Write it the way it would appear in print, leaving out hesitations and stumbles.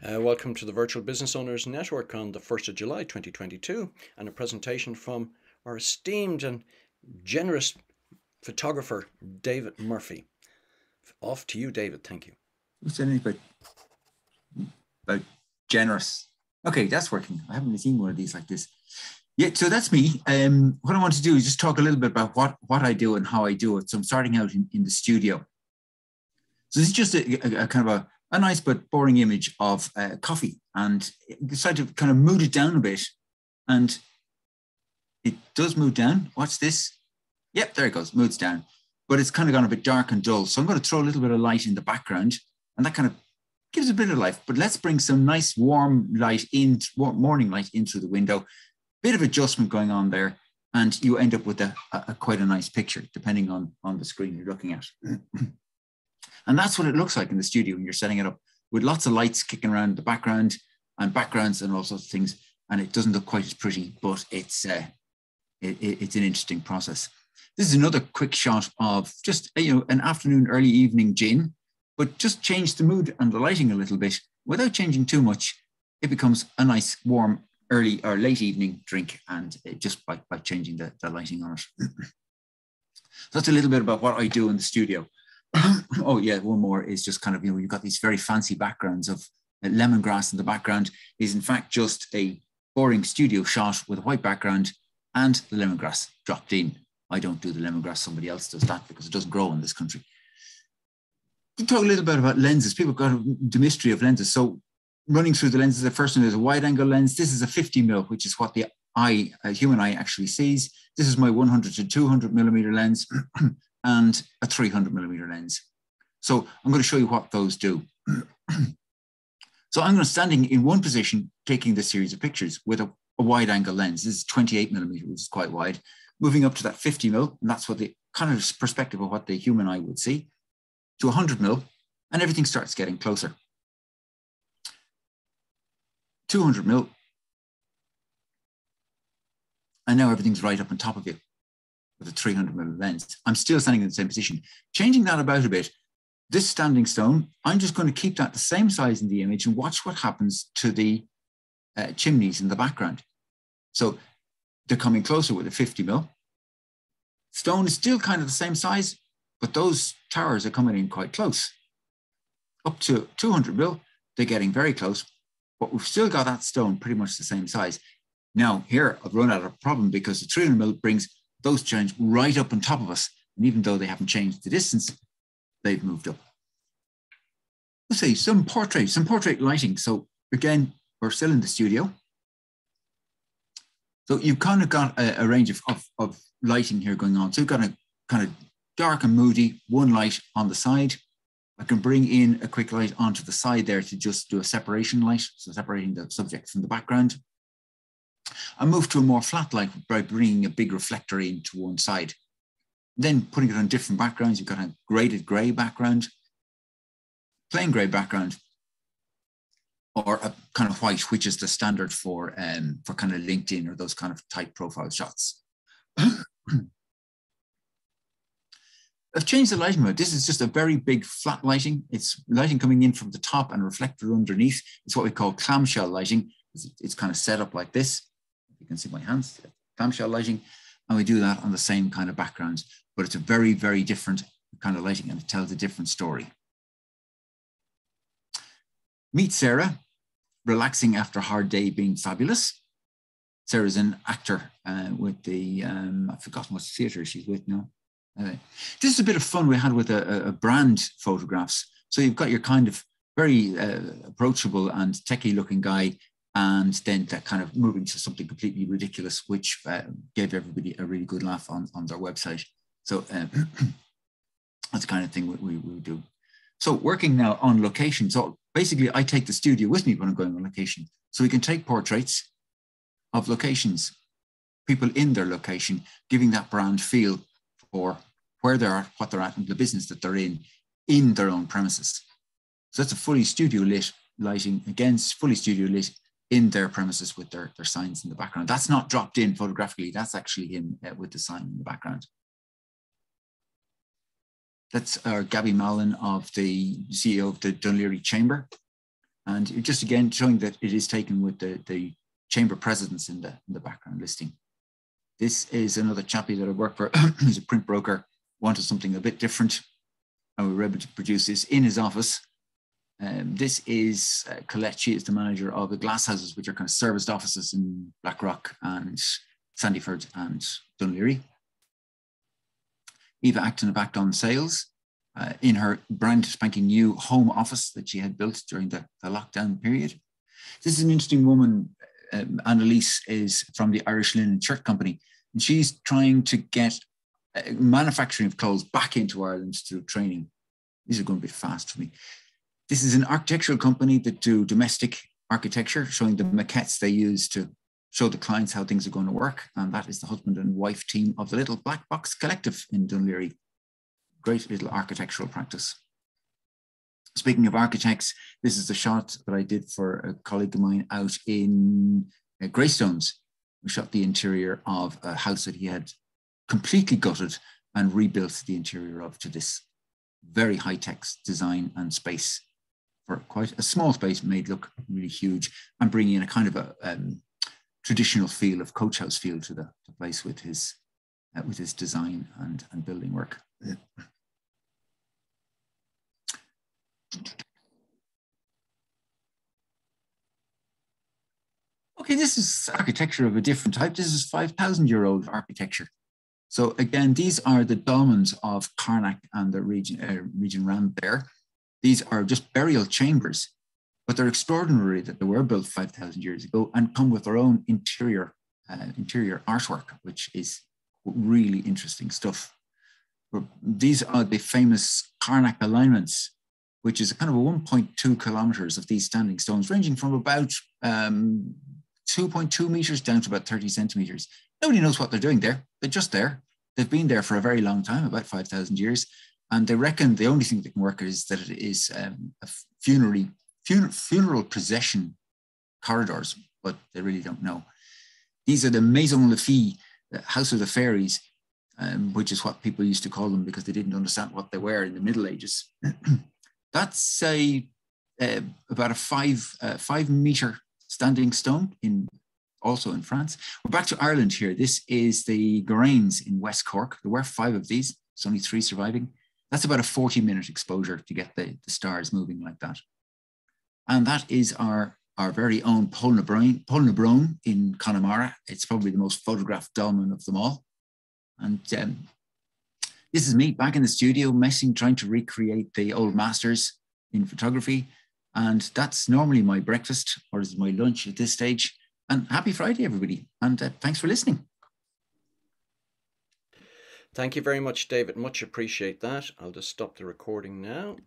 Welcome to the Virtual Business Owners Network on the 1st of July 2022 and a presentation from our esteemed and generous photographer, David Murphy. Off to you, David. Thank you. Who said anything about generous? Okay, that's working. I haven't seen one of these like this. Yeah, so that's me. What I want to do is just talk a little bit about what I do and how I do it. So I'm starting out in the studio. So this is just a kind of a nice but boring image of coffee, and I decided to kind of mood it down a bit, and it does mood down. Watch this. Yep, there it goes, moods down. But it's kind of gone a bit dark and dull. So I'm going to throw a little bit of light in the background, and that kind of gives a bit of life. But let's bring some nice warm light in, morning light in through the window. Bit of adjustment going on there, and you end up with quite a nice picture, depending on the screen you're looking at. And that's what it looks like in the studio when you're setting it up, with lots of lights kicking around the background and backgrounds and all sorts of things. And it doesn't look quite as pretty, but it's an interesting process. This is another quick shot of just an afternoon, early evening gin, but just change the mood and the lighting a little bit without changing too much. It becomes a nice, warm, early or late evening drink, and just by changing the lighting on it. So that's a little bit about what I do in the studio. Oh yeah, one more is just kind of, you've got these very fancy backgrounds of lemongrass in the background is in fact just a boring studio shot with a white background and the lemongrass dropped in. I don't do the lemongrass, somebody else does that because it doesn't grow in this country. To talk a little bit about lenses, people got the mystery of lenses. So running through the lenses, the first one is a wide angle lens. This is a 50mm, which is what the eye, human eye actually sees. This is my 100 to 200mm lens. And a 300mm lens. So I'm going to show you what those do. So I'm going to standing in one position, taking this series of pictures with a wide angle lens. This is 28mm, which is quite wide. Moving up to that 50mm, and that's what the kind of perspective of what the human eye would see, to 100mm, and everything starts getting closer. 200mm, and now everything's right up on top of you with a 300mm lens. I'm still standing in the same position. Changing that about a bit, this standing stone, I'm just going to keep that the same size in the image and watch what happens to the chimneys in the background. So they're coming closer with a 50mm. Stone is still kind of the same size, but those towers are coming in quite close. Up to 200mm, they're getting very close, but we've still got that stone pretty much the same size. Now here, I've run out of a problem because the 300mm brings those giants right up on top of us. And even though they haven't changed the distance, they've moved up. Let's see, some portrait lighting. So again, we're still in the studio. So you've kind of got a range of lighting here going on. So you've got a kind of dark and moody, one light on the side. I can bring in a quick light onto the side there to just do a separation light. So separating the subject from the background. I move to a more flat light by bringing a big reflector into one side. Then putting it on different backgrounds. You've got a graded gray background, plain gray background, or a kind of white, which is the standard for kind of LinkedIn or those kind of tight profile shots. I've changed the lighting mode. This is just a very big flat lighting. It's lighting coming in from the top and reflector underneath. It's what we call clamshell lighting. It's kind of set up like this. You can see my hands, clamshell lighting, and we do that on the same kind of backgrounds, but it's a very, very different kind of lighting and it tells a different story. Meet Sarah, relaxing after a hard day being fabulous. Sarah's an actor with the, I've forgotten what theatre she's with now. This is a bit of fun we had with a brand photographs. So you've got your kind of very approachable and techie looking guy, and then that kind of moving to something completely ridiculous, which gave everybody a really good laugh on their website. So that's the kind of thing we do. So working now on location. So basically I take the studio with me when I'm going on location. So we can take portraits of locations, people in their location, giving that brand feel for where they are, what they're at, and the business that they're in their own premises. So that's a fully studio lit lighting, again, fully studio lit in their premises with their signs in the background. That's not dropped in photographically, that's actually him with the sign in the background. That's our Gabby Mallon, of the CEO of the Dún Laoghaire Chamber. And just again showing that it is taken with the chamber presidents in the background listing. This is another chappie that I work for. He's a print broker, wanted something a bit different, and we were able to produce this in his office. This is Colette. She is the manager of the glass houses, which are kind of serviced offices in Blackrock and Sandyford and Dunleary. Eva Acton backed on sales in her brand spanking new home office that she had built during the lockdown period. This is an interesting woman. Annalise is from the Irish Linen Shirt Company, and she's trying to get manufacturing of clothes back into Ireland through training. These are going a bit fast for me. This is an architectural company that do domestic architecture, showing the maquettes they use to show the clients how things are going to work. And that is the husband and wife team of the Little Black Box Collective in Dunleary. Great little architectural practice. Speaking of architects, this is the shot that I did for a colleague of mine out in Greystones. We shot the interior of a house that he had completely gutted and rebuilt the interior of to this very high-tech design and space for quite a small space made look really huge, and bringing in a kind of a traditional feel of coach house feel to the place with his design and building work. Okay, this is architecture of a different type. This is 5,000-year-old architecture. So again, these are the dolmens of Carnac and the region around there. These are just burial chambers, but they're extraordinary that they were built 5,000 years ago and come with their own interior artwork, which is really interesting stuff. These are the famous Carnac alignments, which is a kind of a 1.2 kilometers of these standing stones, ranging from about 2.2 meters down to about 30 centimeters. Nobody knows what they're doing there. They're just there. They've been there for a very long time, about 5,000 years. And they reckon the only thing that can work is that it is a funeral procession corridors, but they really don't know. These are the Maison Lafille, the House of the Fairies, which is what people used to call them because they didn't understand what they were in the Middle Ages. That's about a 5 meter standing stone also in France. We're back to Ireland here. This is the Garaines in West Cork. There were 5 of these. There's only 3 surviving. That's about a 40-minute exposure to get the stars moving like that. And that is our very own Paul na Brone in Connemara. It's probably the most photographed dolmen of them all. And this is me back in the studio, trying to recreate the old masters in photography. And that's normally my breakfast, or is my lunch at this stage. And happy Friday, everybody. And thanks for listening. Thank you very much, David. Much appreciate that. I'll just stop the recording now.